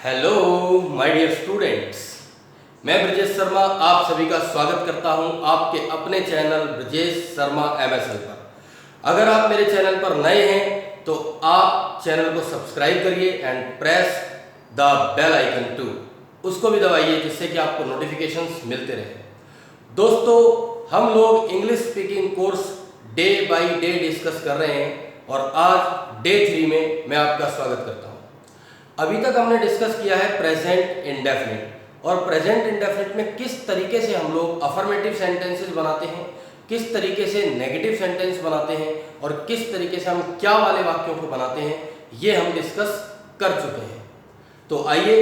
Hello my dear students, मैं ब्रजेश शर्मा आप सभी का स्वागत करता हूं आपके अपने चैनल ब्रजेश शर्मा MSL पर। अगर आप मेरे चैनल पर नए हैं तो आप चैनल को सब्सक्राइब करिए and press the bell icon too, उसको भी दबाइए जिससे कि आपको नोटिफिकेशंस मिलते रहे। दोस्तों, हम लोग English speaking course day by day discuss कर रहे हैं और आज डे 3 में मैं आपका स्वागत करता हूं। अभी तक हमने डिस्कस किया है प्रेजेंट इंडेफिनिट और प्रेजेंट इंडेफिनिट में किस तरीके से हम लोग अफर्मेटिव सेंटेंसेस बनाते हैं, किस तरीके से नेगेटिव सेंटेंस बनाते हैं और किस तरीके से हम क्या वाले वाक्यों को बनाते हैं, ये हम डिस्कस कर चुके हैं। तो आइए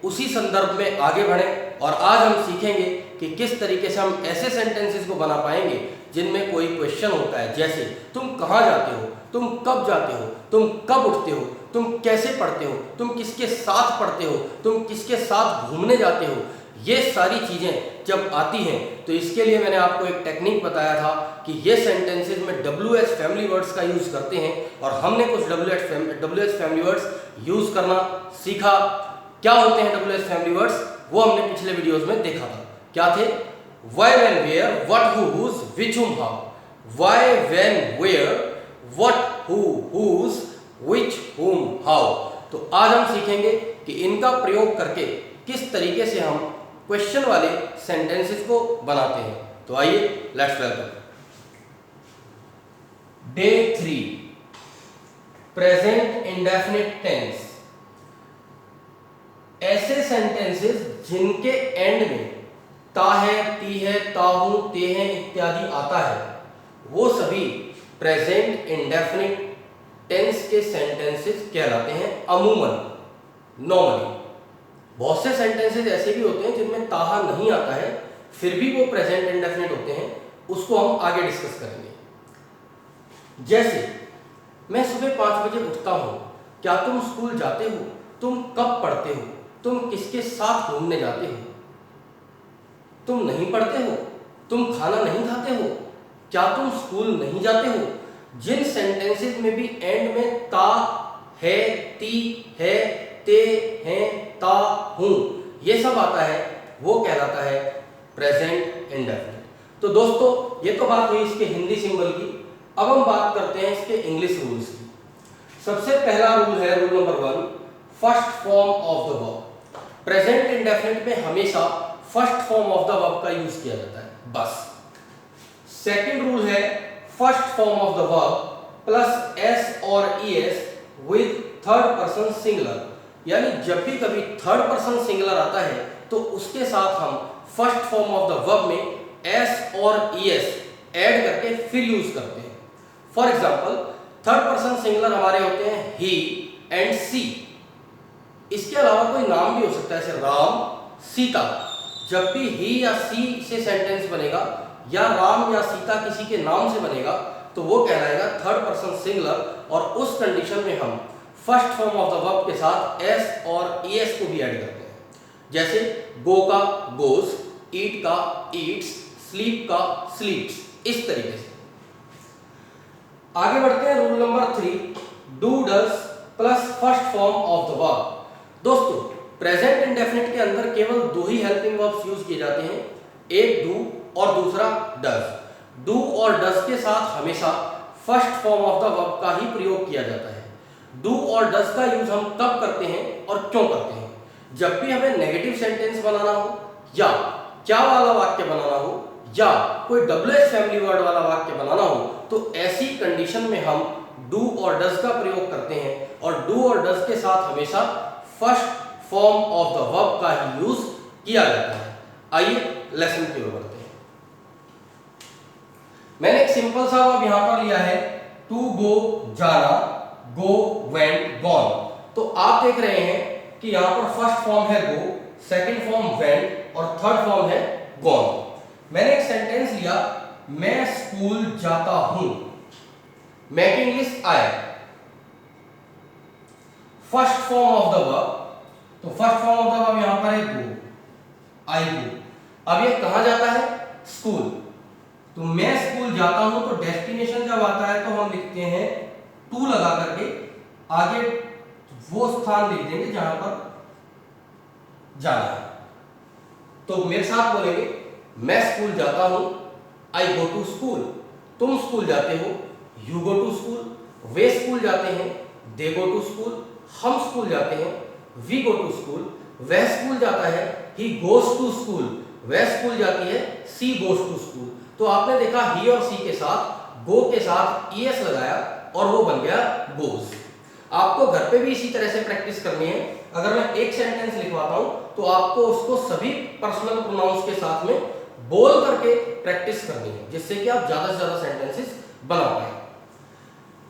उसी संदर्भ में आगे बढ़ें और आज हम सीखेंगे कि किस तरीके से हम ऐसे सेंटेंसेस को बना पाएंगे जिनमें कोई क्वेश्चन होता है, जैसे तुम कहाँ जाते हो, तुम कब जाते हो, तुम कब उठते हो, तुम कैसे पढ़ते हो, तुम किसके साथ पढ़ते हो, तुम किसके साथ घूमने जाते हो। ये सारी चीज़ें जब आती हैं तो इसके लिए मैंने आपको एक टेक्निक बताया था कि ये सेंटेंसेस में WH फैमिली वर्ड्स का यूज़ करते हैं और हमने कुछ WH फैमिली वर्ड्स यूज़ करना सीखा। क्या होते हैं WH फैमिली वर्ड्स, वो हमने पिछले वीडियोस में देखा था। क्या थे? Why, when, where, what, who, whose, which, whom, how. Why, when, where, what, who, whose, which, whom, how. तो आज हम सीखेंगे कि इनका प्रयोग करके किस तरीके से हम क्वेश्चन वाले सेंटेंसेस को बनाते हैं। तो आइए let's welcome day 3 present indefinite tense. ऐसे सेंटेंसेस जिनके एंड में ता है, ती है, ताहू, ते हैं इत्यादि आता है, वो सभी प्रेजेंट इंडेफिनिट टेंस के सेंटेंसेस कहलाते हैं। अमूमन, नॉर्मली बहुत से सेंटेंसेस ऐसे भी होते हैं जिनमें ताहा नहीं आता है, फिर भी वो प्रेजेंट इंडेफिनिट होते हैं, उसको हम आगे डिस्कस करेंगे। जैसे मैं सुबह 5 बजे उठता हूँ, क्या तुम स्कूल जाते हो, तुम कब पढ़ते हो, तुम किसके साथ घूमने जाते हो, तुम नहीं पढ़ते हो, तुम खाना नहीं खाते हो, क्या तुम स्कूल नहीं जाते हो। जिन सेंटेंसेस में भी एंड में ता है, ती है, ते हैं, ता, हूं, ये सब आता है, वो कहलाता है प्रेजेंट इंडेफिनिट। तो दोस्तों, ये तो बात हुई इसके हिंदी सिंबल की। अब हम बात करते हैं इसके इंग्लिश रूल्स की। सबसे पहला रूल है rule number 1, first form of the verb. Present indefinite में हमेशा first form of the verb का यूज किया जाता है, बस। सेकंड रूल है first form of the verb plus S और ES with third person singular, यानी जब भी कभी थर्ड पर्सन सिंगुलर आता है तो उसके साथ हम first form of the verb में एस और ईएस ऐड करके फिर यूज करते हैं। For example, third person singular हमारे होते हैं ही एंड सी। इसके अलावा कोई नाम भी हो सकता है, जैसे राम, सीता। जब भी ही या सी से सेंटेंस बनेगा या राम या सीता किसी के नाम से बनेगा तो वो कहलाएगा थर्ड पर्सन सिंगुलर, और उस कंडीशन में हम first form of the verb के साथ एस और ईएस को भी ऐड करते हैं। जैसे गो का गोज, ईट का ईट्स, स्लीप का स्लीप्स, इस तरीके से। आगे बढ़ते हैं rule number 3, do, does plus first form of the verb. दोस्तों, प्रेजेंट इंडेफिनिट के अंदर केवल 2 ही हेल्पिंग वर्ब्स यूज किए जाते हैं, एक डू और दूसरा डज। डू और डज के साथ हमेशा first form of the verb का ही प्रयोग किया जाता है। डू और डज का यूज हम कब करते हैं और क्यों करते हैं? जब भी हमें नेगेटिव सेंटेंस बनाना हो, या क्या वाला वाक्य बनाना हो, या कोई WH फैमिली वर्ड वाला वाक्य बनाना हो, तो ऐसी कंडीशन में हम डू और डज का प्रयोग करते हैं, और डू और डज के साथ हमेशा first form of the verb का ही यूज किया जाता है। आइए लेसन की ओर बढ़ते हैं। मैंने एक सिंपल सा वर्ब यहां पर लिया है, टू गो, जाना, गो, वेंट, गॉन। तो आप देख रहे हैं कि यहां पर फर्स्ट फॉर्म है गो, सेकंड फॉर्म वेंट और थर्ड फॉर्म है गॉन। मैंने एक सेंटेंस लिया, मैं स्कूल जाता हूं, मैं की इंग्लिश आई। First form of the verb, तो first form of the verb यहां पर है गो, आई गो। अब ये कहां जाता है? स्कूल। तो मैं स्कूल जाता हूं, तो डेस्टिनेशन जब आता है तो हम लिखते हैं टू लगा करके, आगे वो स्थान लिख देंगे जहां पर जाना है। तो मेरे साथ बोलेंगे, मैं स्कूल जाता हूं, आई गो टू स्कूल। तुम स्कूल जाते हो, यू गो टू स्कूल। वे स्कूल जाते हैं, दे गो टू स्कूल। हम स्कूल जाते हैं, वी गो टू स्कूल। वह स्कूल जाता है, ही गोज टू स्कूल। वह स्कूल जाती है, सी गोज टू स्कूल। तो आपने देखा ही और सी के साथ गो के साथ ईएस लगाया और वो बन गया गोज। आपको घर पे भी इसी तरह से प्रैक्टिस करनी है। अगर मैं एक सेंटेंस लिखवाता हूं तो आपको उसको सभी पर्सनल प्रोनाउंस के साथ में बोल करके प्रैक्टिस करनी है, जिससे कि आप ज्यादा से ज्यादा सेंटेंसेस बना पाए।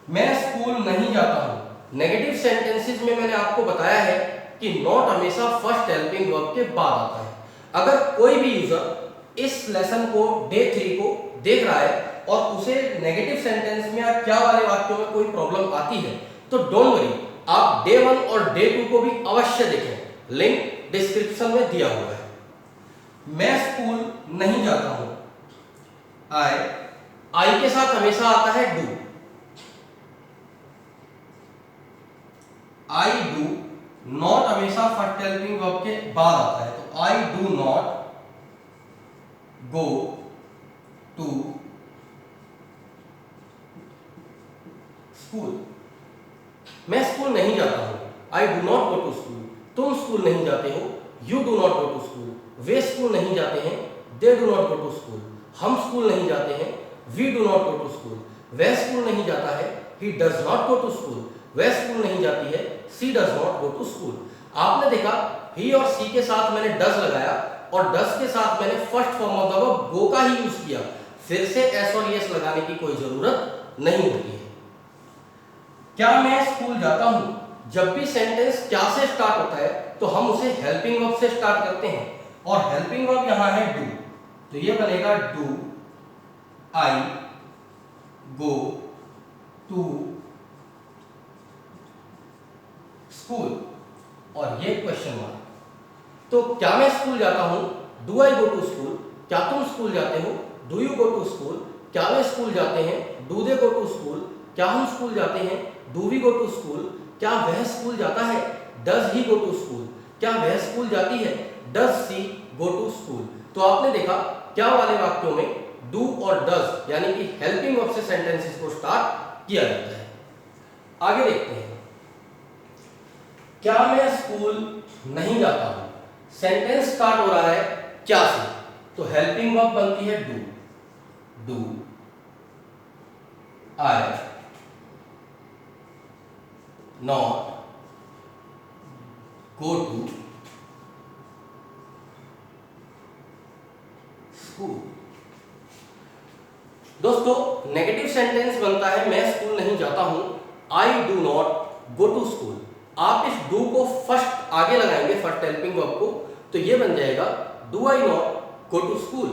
मैं स्कूल नहीं जाता हूं। नेगेटिव सेंटेंसेस में मैंने आपको बताया है कि नॉट हमेशा फर्स्ट हेल्पिंग वर्ब के बाद आता है। अगर कोई भी यूजर इस लेसन को डे 3 को देख रहा है और उसे नेगेटिव सेंटेंस में या क्या वाले वाक्यों में कोई प्रॉब्लम आती है तो डोंट वरी, आप डे 1 और डे 2 को भी अवश्य देखें, लिंक डिस्क्रिप्शन में दिया हुआ है। मैं स्कूल नहीं जाता हूं। आई के साथ हमेशा आता है डू। आई डू नॉट हमेशा फर्स्ट हेल्पिंग वर्ब के बाद आता है। तो I do not go to school. मैं स्कूल नहीं जाता हूं, I do not go to school. तुम स्कूल नहीं जाते हो, you do not go to school. वे स्कूल नहीं जाते हैं, they do not go to school. हम स्कूल नहीं जाते हैं, we do not go to school. वह स्कूल नहीं जाता है, he does not go to school. वह स्कूल नहीं जाती है, she does not go to school. आपने देखा ही और सी के साथ मैंने डज लगाया और डज के साथ मैंने first form of the verb go का ही यूज किया। फिर से एस और एस लगाने की कोई जरूरत नहीं होती है। क्या मैं स्कूल जाता हूं? जब भी सेंटेंस क्या से स्टार्ट होता है तो हम उसे हेल्पिंग वर्ब से स्टार्ट करते हैं और हेल्पिंग वर्ब यहां है डू। तो ये बनेगा do I go to school और ये क्वेश्चन मार्क। तो क्या मैं स्कूल जाता हूं? Do I go to school. क्या तुम स्कूल जाते हो? Do you go to school. क्या वे स्कूल जाते हैं? Do they go to school. क्या हम स्कूल जाते हैं? Do we go to school. क्या वह स्कूल जाता है? Does he go to school. क्या वह स्कूल जाती है? Does she go to school. तो आपने देखा क्या वाले वाक्यों में डू और डज यानी कि हेल्पिंग वर्ब से सेंटेंसेस को स्टार्ट किया जाता है। आगे देखते हैं, क्या मैं स्कूल नहीं जाता हूं? सेंटेंस स्टार्ट हो रहा है क्या से, तो हेल्पिंग वर्ब बनती है do. Do I not go to school. दोस्तों नेगेटिव सेंटेंस बनता है मैं स्कूल नहीं जाता हूं, I do not go to school. आप इस डू को फर्स्ट आगे लगाएंगे, फर्स्ट हेल्पिंग वर्ब को, तो ये बन जाएगा do I not go to school.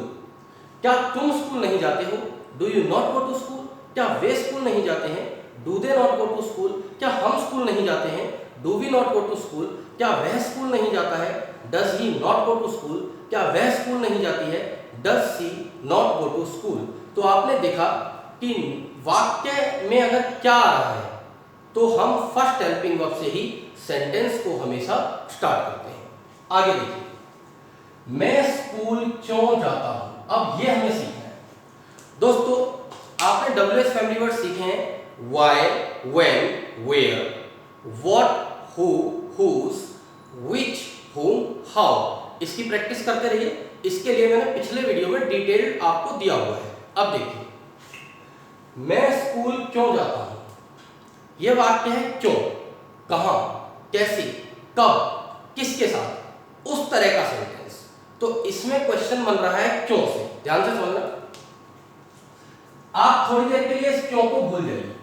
क्या तुम स्कूल नहीं जाते हो? Do you not go to school. क्या वे स्कूल नहीं जाते हैं? Do they not go to school. क्या हम स्कूल नहीं जाते हैं? Do we not go to school. क्या वह स्कूल नहीं जाता है? Does he not go to school. क्या वह स्कूल नहीं जाती है? Does she not go to school. तो आपने देखा कि वाक्य में अगर क्या आ रहा है तो हम फर्स्ट हेल्पिंग वर्ब से ही सेंटेंस को हमेशा स्टार्ट करते हैं। आगे देखिए, मैं स्कूल क्यों जाता हूं? अब ये हमें सीखना है। दोस्तों आपने WH फैमिली वर्ड सीखे हैं, why, when, where, what, who, whose, which, whom, how। इसकी प्रैक्टिस करते रहिए। इसके लिए मैंने पिछले वीडियो में डिटेल आपको दिया हुआ है। अब देखिए, मैं स्कूल क्यों जाता हूं? यह वाक्य है क्यों, कहां, कैसे, कब, किसके साथ, उस तरह का सेंटेंस। तो इसमें क्वेश्चन बन रहा है क्यों से। ध्यान से समझना। आप थोड़ी देर के लिए इस क्यों को भूल जाइए।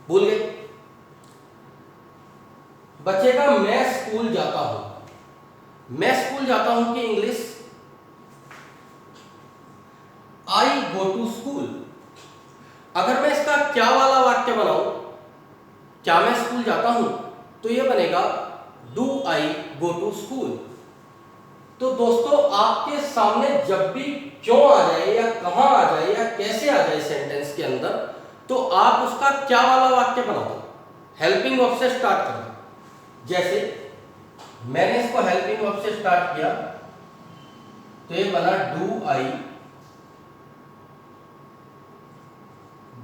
भूल गए? बचेगा मैं स्कूल जाता हूं। मैं स्कूल जाता हूं की English I go to school. अगर मैं इसका क्या वाला वाक्य बनाऊं, क्या मैं स्कूल जाता हूं, तो यह बनेगा do I go to school. तो दोस्तों आपके सामने जब भी क्यों आ जाए या कहां आ जाए या कैसे आ जाए सेंटेंस के अंदर, तो आप उसका क्या वाला वाक्य बना दो, हेल्पिंग वर्ब से स्टार्ट करें। जैसे मैंने इसको हेल्पिंग वर्ब से स्टार्ट किया तो ये बना do I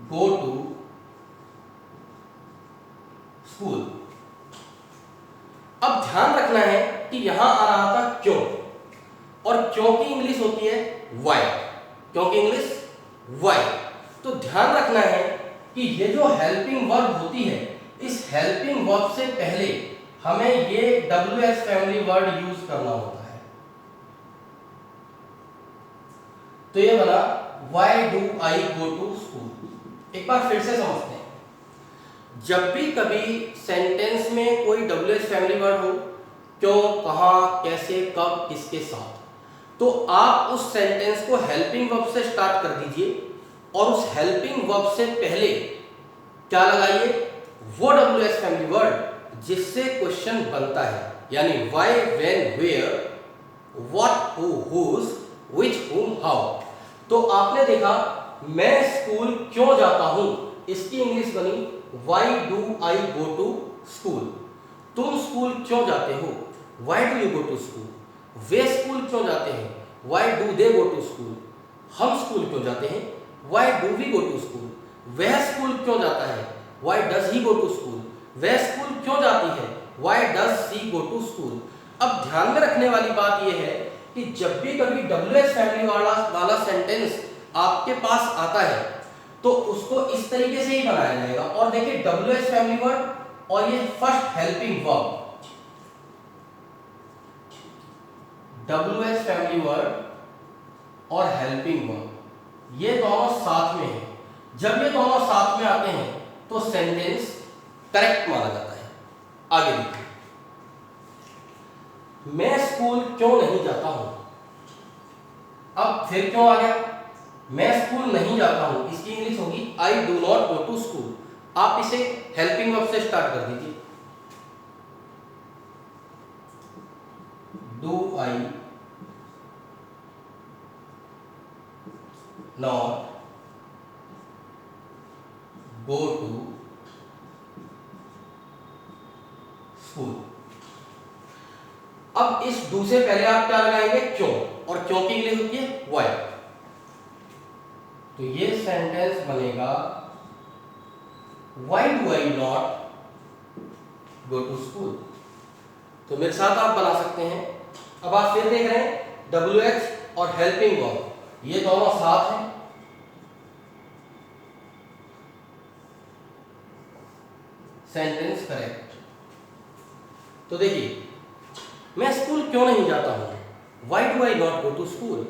go to school. अब ध्यान रखना है कि यहां आ रहा था क्यों, और क्यों की इंग्लिश होती है वाई। क्यों की इंग्लिश वाई। तो ध्यान रखना है कि ये जो हेल्पिंग वर्ब होती है, इस हेल्पिंग वर्ब से पहले हमें ये WH फैमिली वर्ड यूज करना होता है। तो ये बना why do I go to school. एक बार फिर से समझते हैं। जब भी कभी सेंटेंस में कोई WH फैमिली वर्ड हो, क्यों, कहां, कैसे, कब, किसके साथ, तो आप उस सेंटेंस को हेल्पिंग वर्ब से स्टार्ट कर दीजिए और उस हेल्पिंग वर्ब से पहले क्या लगाइए, वो WH फैमिली वर्ड जिससे क्वेश्चन बनता है, यानी why, when, where, what, who, whose, which, whom, how. तो आपने देखा मैं स्कूल क्यों जाता हूं, इसकी इंग्लिश बनी why do I go to school. तुम स्कूल क्यों जाते हो, why do you go to school. वे स्कूल क्यों जाते हैं, why do they go to school. हम स्कूल क्यों जाते हैं, why do we go to school. वह स्कूल क्यों जाता है, why does he go to school. वह स्कूल क्यों जाती है, why does she go to school. अब ध्यान में रखने वाली बात यह है कि जब भी कभी WH फैमिली वाला सेंटेंस आपके पास आता है तो उसको इस तरीके से ही बनाया जाएगा। और देखिए WH फैमिली वर्ड और ये first helping verb, WH family word और हेल्पिंग वर्ब, ये दोनों साथ में है। जब ये दोनों साथ में आते हैं तो सेंटेंस करेक्ट माना जाता है। आगे देखिए, मैं स्कूल क्यों नहीं जाता हूं। अब फिर क्यों आ गया, मैं स्कूल नहीं जाता हूं, इसकी इंग्लिश होगी I do not go to school. आप इसे हेल्पिंग वर्ब से स्टार्ट कर दीजिए, do I not go to school. अब इस डू से पहले आप क्या लगाएंगे, क्यों, और क्यों की इंग्लिश होती है व्हाई। तो ये सेंटेंस बनेगा why do I not go to school. तो मेरे साथ आप बना सकते हैं। अब आप फिर देख रहे हैं WH और हेल्पिंग वर्ब, ये दोनों साथ हैं। Sentence correct. तो देखिए, मैं स्कूल क्यों नहीं जाता हूं, why do I not go to school.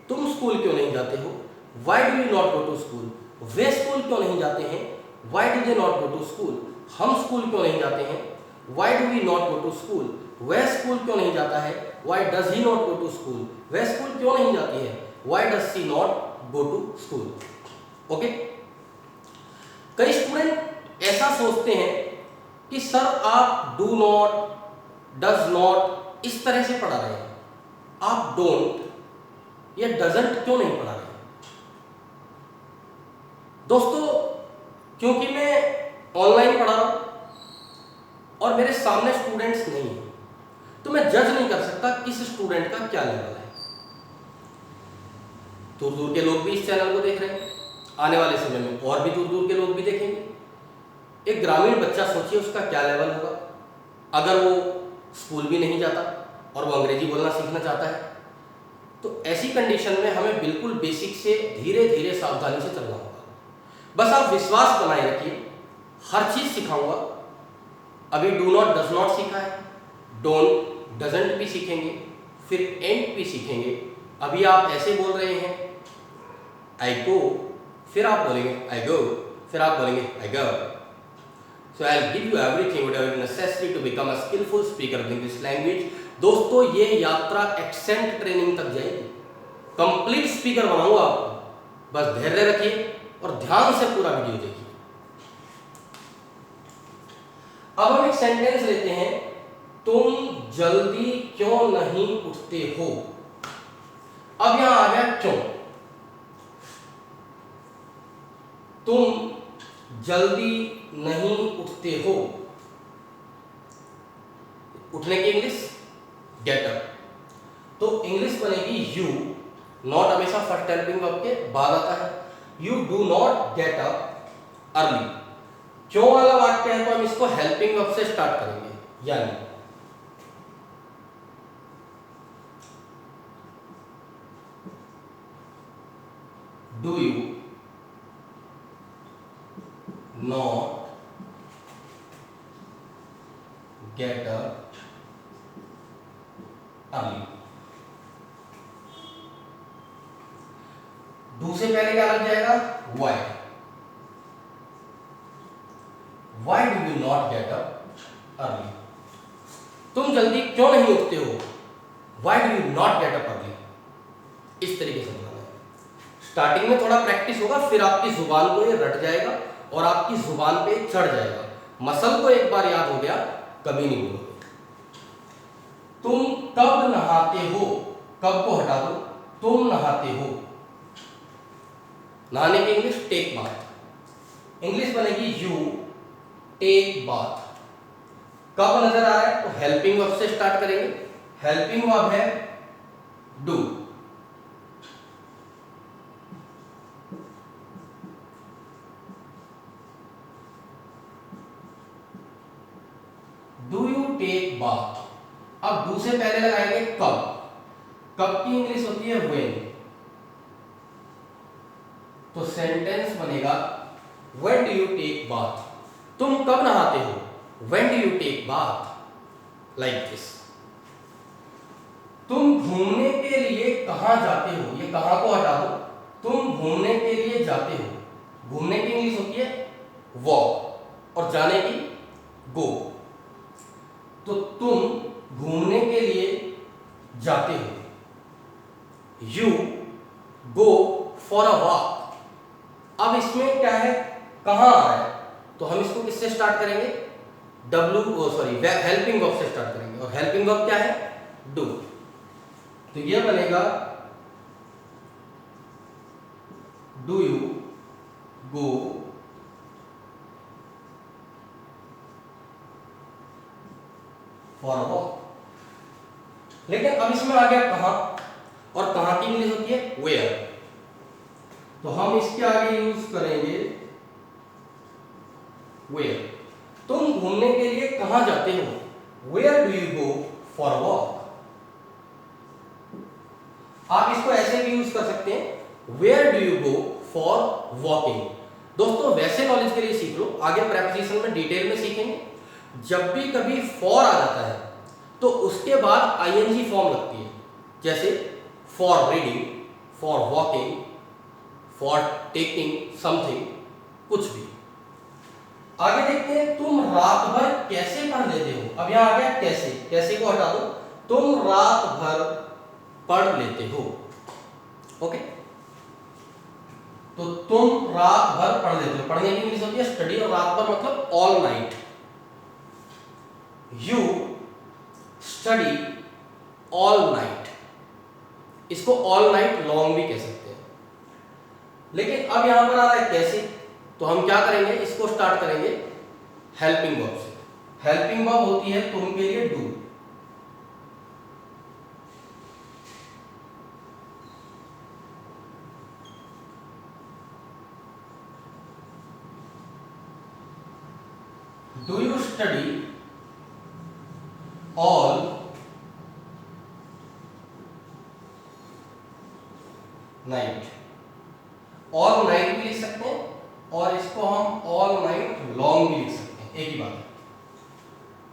तुम स्कूल क्यों नहीं जाते हो, why do you not go to school. वे स्कूल क्यों नहीं जाते हैं, why do they not go to school. हम स्कूल क्यों नहीं जाते हैं, why do we not go to school. वह स्कूल क्यों नहीं जाता है, why does he not go to school. वह स्कूल क्यों नहीं जाती है, why does she not go to school. Okay. कई स्टूडेंट ऐसा सोचते हैं कि सर आप डू नॉट, डज नॉट इस तरह से पढ़ा रहे हैं, आप डोंट या डजंट क्यों नहीं पढ़ा रहे हैं। दोस्तों, क्योंकि मैं ऑनलाइन पढ़ा रहा हूं और मेरे सामने स्टूडेंट्स नहीं हैं, तो मैं जज नहीं कर सकता किस स्टूडेंट का क्या लेवल है। दूर दूर के लोग भी इस चैनल को देख रहे हैं, आने वाले समय में और भी दूर दूर के लोग भी देखेंगे। एक ग्रामीण बच्चा सोचिए उसका क्या लेवल होगा अगर वो स्कूल भी नहीं जाता और वो अंग्रेजी बोलना सीखना चाहता है। तो ऐसी कंडीशन में हमें बिल्कुल बेसिक से धीरे धीरे सावधानी से चलना होगा। बस आप विश्वास बनाए रखिए, हर चीज सिखाऊंगा। अभी डू नॉट, डज नॉट सीखा है, डोंट, डजंट भी सीखेंगे, फिर एंड भी सीखेंगे। अभी आप ऐसे बोल रहे हैं आई गो, फिर आप बोलेंगे आई गो, फिर आप बोलेंगे आई गो। So I'll give you everything whatever necessary to become a skillful speaker of English language। दोस्तों, ये यात्रा एक्सेंट ट्रेनिंग तक जाएगी, कंप्लीट स्पीकर बनाऊंगा आपको। बस धैर्य रखिए और ध्यान से पूरा वीडियो देखिए। अब हम एक सेंटेंस लेते हैं, तुम जल्दी क्यों नहीं उठते हो। अब यहां आ गया क्यों। तुम जल्दी नहीं उठते हो, उठने की इंग्लिश गेट अप। तो इंग्लिश बनेगी यू, नॉट हमेशा फर्स्ट हेल्पिंग वर्ब के बाद आता है। You do not get up early. क्यों वाला वाक्य है तो हम इसको हेल्पिंग वर्ब से स्टार्ट करेंगे, यानी do you not get up early. Do से पहले क्या लग जाएगा, why. Why do you not get up early, तुम जल्दी क्यों नहीं उठते हो, why do you not get up early. इस तरीके से बोलना है। स्टार्टिंग में थोड़ा प्रैक्टिस होगा, फिर आपकी जुबान को ये रट जाएगा और आपकी जुबान पे चढ़ जाएगा। मसल को एक बार याद हो गया, कभी नहीं भूलोगे। तुम कब नहाते हो, कब को हटा दो, तुम नहाते हो। नहाने की इंग्लिश टेक बाथ। इंग्लिश बनेगी यू टेक बाथ। कब नजर आ रहा है तो हेल्पिंग वर्ब से स्टार्ट करेंगे। हेल्पिंग वर्ब है do. Do you take bath. अब डू से पहले लगाएंगे कब। कब की इंग्लिश होती है व्हेन। तो सेंटेंस बनेगा when do you take bath. तुम कब नहाते हो, when do you take bath, like this. तुम घूमने के लिए कहां जाते हो, ये कहां को हटा दो, तुम घूमने के लिए जाते हो। घूमने की इंग्लिश होती है वॉक और जाने की गो। तो तुम घूमने के लिए जाते हो, you go for a walk. अब इसमें क्या है, कहां आ रहा है, तो हम इसको किससे स्टार्ट करेंगे, हेल्पिंग वर्ब से स्टार्ट करेंगे। और हेल्पिंग वर्ब क्या है, डू। तो ये बनेगा do you go for a walk. लेकिन अब इसमें आ गया कहां, और कहां की इंग्लिश होती है वेयर। तो हम इसके आगे यूज करेंगे वेयर। तुम घूमने के लिए कहां जाते हो, where do you go for walk. आप इसको ऐसे भी यूज कर सकते हैं, where do you go for walking. दोस्तों वैसे नॉलेज के लिए सीख लो, आगे प्रेपोजिशन में डिटेल में सीखेंगे। जब भी कभी फॉर आ जाता है तो उसके बाद आईएनजी फॉर्म लगती है, जैसे for reading, for walking, for taking something, कुछ भी। आगे देखते हैं, तुम रात भर कैसे पढ़ लेते हो। अब यहां आ गया कैसे, कैसे को हटा दो, तुम रात भर पढ़ लेते हो। ओके, तो तुम रात भर पढ़ लेते हो। पढ़ने की इंग्लिश होती है स्टडी, और रात भर मतलब all night. You study all night. इसको ऑल नाइट लॉन्ग भी कह सकते हैं। लेकिन अब यहां पर आ रहा है कैसे, तो हम क्या करेंगे, इसको स्टार्ट करेंगे हेल्पिंग वर्ब से। हेल्पिंग वर्ब होती है तुम के लिए do. Do you study all night. All night भी लिख सकते हैं और इसको हम ऑल नाइट लॉन्ग भी लिख सकते हैं, एक ही बात है।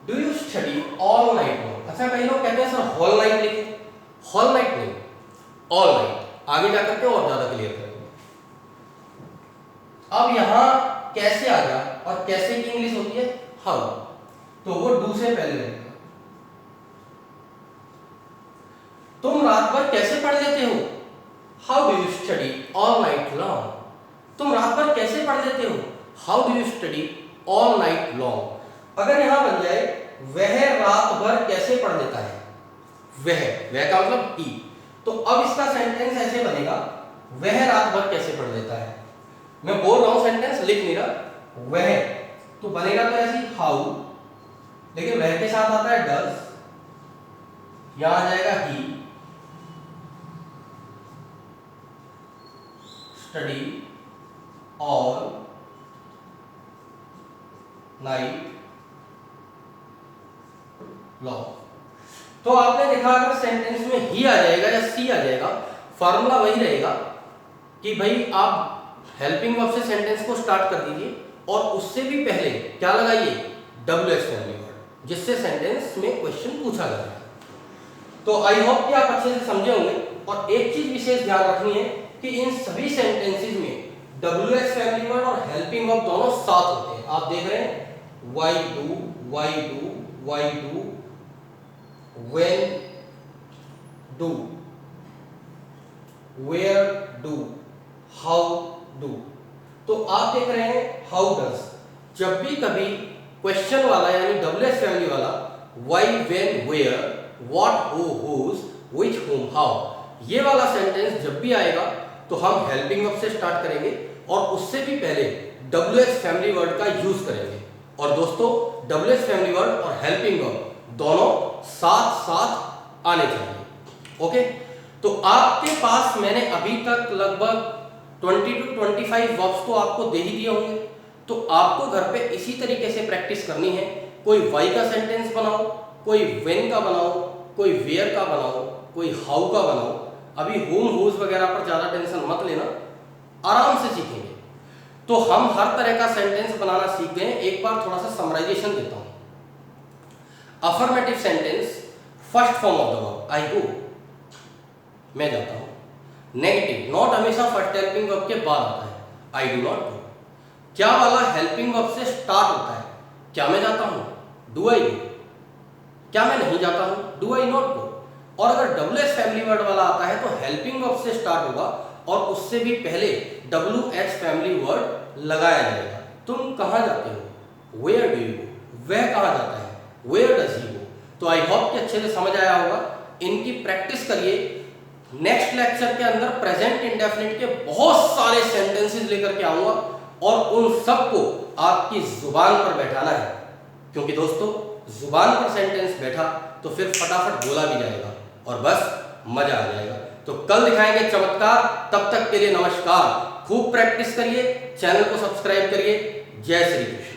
Do you study all night long. अच्छा कई लोग कहते हैं सर होल नाइट लिखे, होल नाइट नहीं, ऑल नाइट। आगे जाकर के और ज्यादा क्लियर करेंगे। अब यहां कैसे आ गया, और कैसे की इंग्लिश होती है हाउ, तो वो डू से पहले रहेगा। तुम रात भर कैसे पढ़ लेते हो, how do you study all night long. तुम रात भर कैसे पढ़ लेते हो, how do you study all night long. अगर यहां बन जाए वह रात भर कैसे पढ़ लेता है, वह का मतलब ही, तो अब इसका सेंटेंस ऐसे बनेगा, वह रात भर कैसे पढ़ लेता है। मैं बोल रहा हूं सेंटेंस, लिख नहीं रहा। वह तो बनेगा तो ऐसे हाउ, लेकिन वह के साथ आता है डज, यहां आ जाएगा ही स्टडी ऑल नाइट लॉन्ग। तो आपने देखा अगर सेंटेंस में ही आ जाएगा या सी आ जाएगा, फॉर्मूला वही रहेगा कि भाई आप हेल्पिंग वर्ब से सेंटेंस को स्टार्ट कर दीजिए और उससे भी पहले क्या लगाइए, WH फैमिली वर्ड, जिससे सेंटेंस में क्वेश्चन पूछा जाए। तो आई होप कि आप अच्छे से समझे होंगे। और एक चीज विशेष ध्यान रखनी है कि इन सभी सेंटेंसेस में WH फैमिली वर्ड और हेल्पिंग वर्ब दोनों साथ होते हैं। आप देख रहे हैं why do, when do, where do, how do। तो आप देख रहे हैं how does। जब भी कभी क्वेश्चन वाला यानी WH फैमिली वाला why, when, where, what, who, whose, which, whom, how, ये वाला सेंटेंस जब भी आएगा तो हम हेल्पिंग वर्ब से स्टार्ट करेंगे और उससे भी पहले WH फैमिली वर्ड का यूज करेंगे। और दोस्तों WH फैमिली वर्ड और हेल्पिंग वर्ब दोनों साथ साथ आने चाहिए। ओके, तो आपके पास मैंने अभी तक लगभग 20 to 25 वर्ब्स तो आपको दे ही दिए होंगे। तो आपको घर पे इसी तरीके से प्रैक्टिस करनी है। कोई वाई का सेंटेंस बनाओ, कोई व्हेन का बनाओ, कोई वेयर का बनाओ, कोई हाउ का बनाओ। अभी होम, हुज वगैरह पर ज्यादा टेंशन मत लेना, आराम से सीखेंगे। तो हम हर तरह का सेंटेंस बनाना सीख गए। एक बार थोड़ा सा समराइजेशन देता हूं। Affirmative sentence first form of the verb I go, मैं जाता हूं। नेगेटिव नॉट हमेशा फर्स्ट हेल्पिंग वर्ब के बाद आता है, आई डू नॉट गो। क्या वाला हेल्पिंग वर्ब से स्टार्ट होता है, क्या मैं जाता हूं, डू आई गो। क्या मैं नहीं जाता हूं, डू आई नॉट गो। और अगर WH फैमिली वर्ड वाला आता है तो हेल्पिंग वर्ब से स्टार्ट होगा और उससे भी पहले WH फैमिली वर्ड लगाया जाएगा। तुम कहां जाते हो, वेयर डू यू गो। वह कहां जाता है, वेयर डज ही गो। तो आई होप कि अच्छे से समझ आया होगा। इनकी प्रैक्टिस करिए। नेक्स्ट लेक्चर के अंदर प्रेजेंट इंडेफिनिट के बहुत सारे सेंटेंसेस लेकर के आऊंगा और उन सबको आपकी जुबान पर बैठाना है, क्योंकि दोस्तों जुबान पर सेंटेंस बैठा तो फिर फटाफट बोला भी जाएगा और बस मजा आ जाएगा। तो कल दिखाएंगे चमत्कार। तब तक के लिए नमस्कार। खूब प्रैक्टिस करिए, चैनल को सब्सक्राइब करिए। जय श्री कृष्ण।